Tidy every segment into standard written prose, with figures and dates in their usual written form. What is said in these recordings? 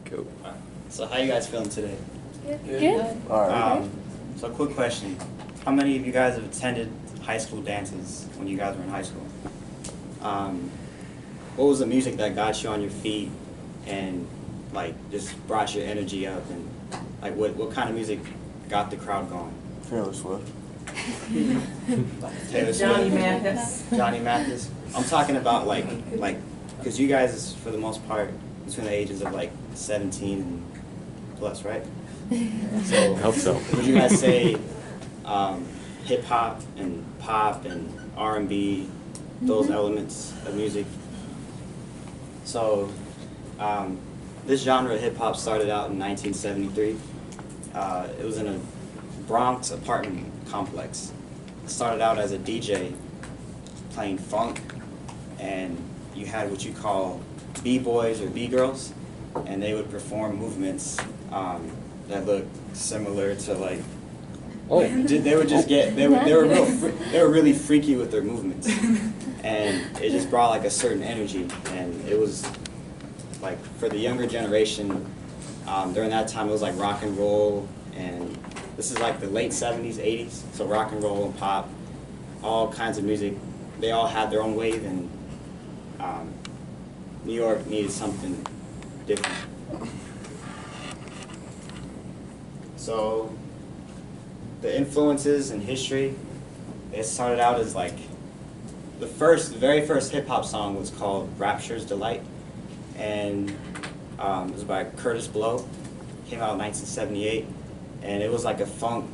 Go. So how you guys feeling today? Good. All right. So quick question. How many of you guys have attended high school dances when you guys were in high school? What was the music that got you on your feet and like just brought your energy up, and like what kind of music got the crowd going? Taylor Swift. Taylor Swift. Johnny Mathis. Johnny Mathis. I'm talking about like because you guys for the most part between the ages of like 17 and plus, right? So I hope so. would you guys say hip hop and pop and R&B, those elements of music? So this genre of hip hop started out in 1973. It was in a Bronx apartment complex. It started out as a DJ playing funk, and you had what you call B-boys or B-girls, and they would perform movements that looked similar to like. Oh. They would just get they were really freaky with their movements, and it just brought like a certain energy, and it was like for the younger generation during that time it was like rock and roll, and this is like the late 70s, 80s, so rock and roll and pop, all kinds of music, they all had their own wave, and New York needed something different. So the influences in history, it started out as like the very first hip hop song was called Rapture's Delight, and it was by Curtis Blow. Came out in 1978, and it was like a funk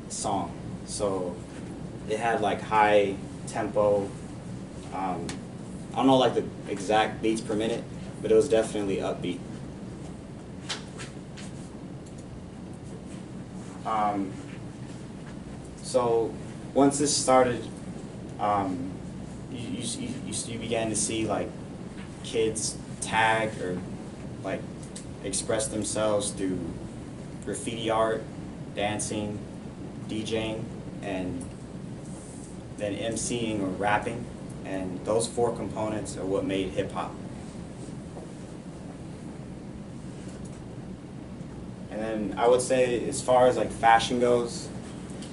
song. So it had like high tempo. I don't know like the exact beats per minute, but it was definitely upbeat. So once this started, you began to see like kids tag or like express themselves through graffiti art, dancing, DJing, and then MCing or rapping, and those four components are what made hip hop. And then I would say, as far as like fashion goes,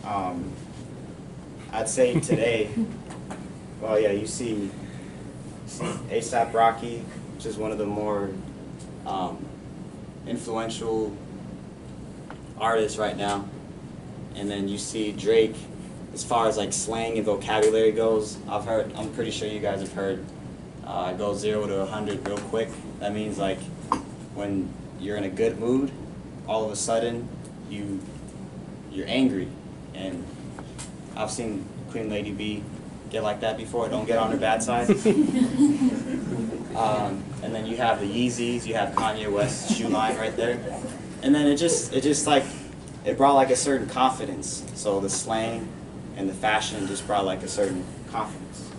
I'd say today, well, yeah, you see A$AP Rocky, which is one of the more influential artists right now, and then you see Drake. As far as like slang and vocabulary goes, I'm pretty sure you guys have heard, go 0 to 100 real quick. That means like when you're in a good mood, all of a sudden you're angry, and I've seen Queen Lady B get like that before. Don't get on her bad side. And then you have the Yeezys, you have Kanye West's shoe line right there, and then it just like it brought like a certain confidence. So the slang and the fashion just brought like a certain confidence.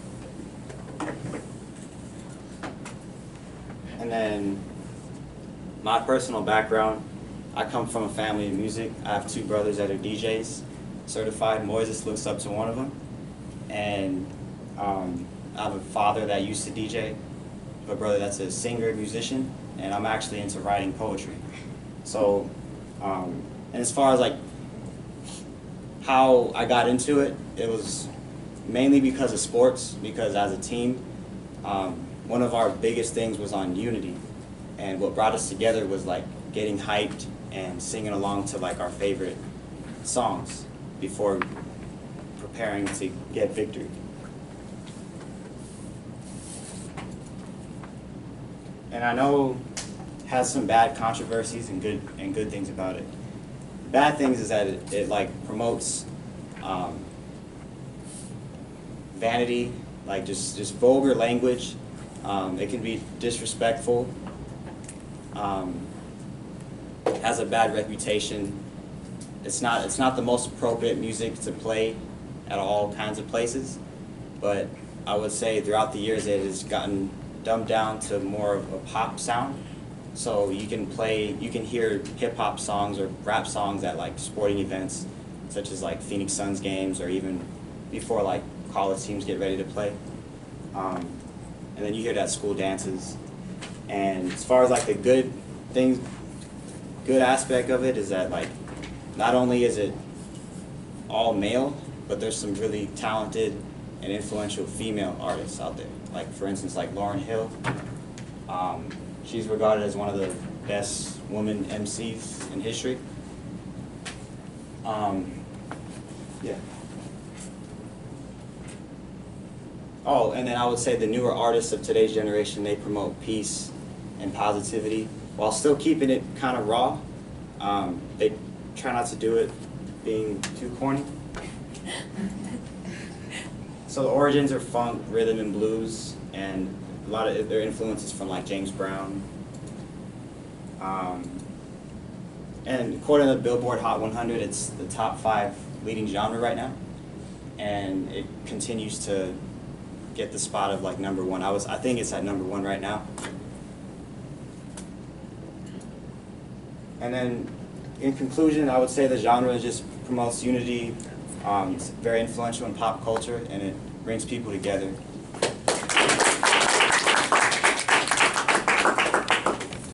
And then my personal background, I come from a family of music. I have two brothers that are DJs, certified. Moises looks up to one of them. And I have a father that used to DJ, a brother that's a singer, musician, and I'm actually into writing poetry. So, and as far as like how I got into it, it was mainly because of sports, because as a team, one of our biggest things was on unity. And what brought us together was like getting hyped and singing along to like our favorite songs before preparing to get victory. And I know it has some bad controversies and good things about it. Bad things is that it like promotes vanity, like just vulgar language. It can be disrespectful. It has a bad reputation. It's not the most appropriate music to play at all kinds of places, but I would say throughout the years it has gotten dumbed down to more of a pop sound. So you can hear hip hop songs or rap songs at like sporting events, such as like Phoenix Suns games, or even before like college teams get ready to play. And then you hear that at school dances. And as far as like the good things good aspect of it is that, like, not only is it all male, but there's some really talented and influential female artists out there. Like, for instance, like Lauryn Hill. She's regarded as one of the best women MCs in history. Yeah. Oh, and then I would say the newer artists of today's generation, they promote peace and positivity while still keeping it kind of raw. They try not to do it being too corny. So the origins are funk, rhythm, and blues, and a lot of their influences from like James Brown. And according to the Billboard Hot 100, it's the top 5 leading genre right now, and it continues to get the spot of like #1. I think it's at #1 right now. And then, in conclusion, I would say the genre just promotes unity. It's very influential in pop culture, and it brings people together.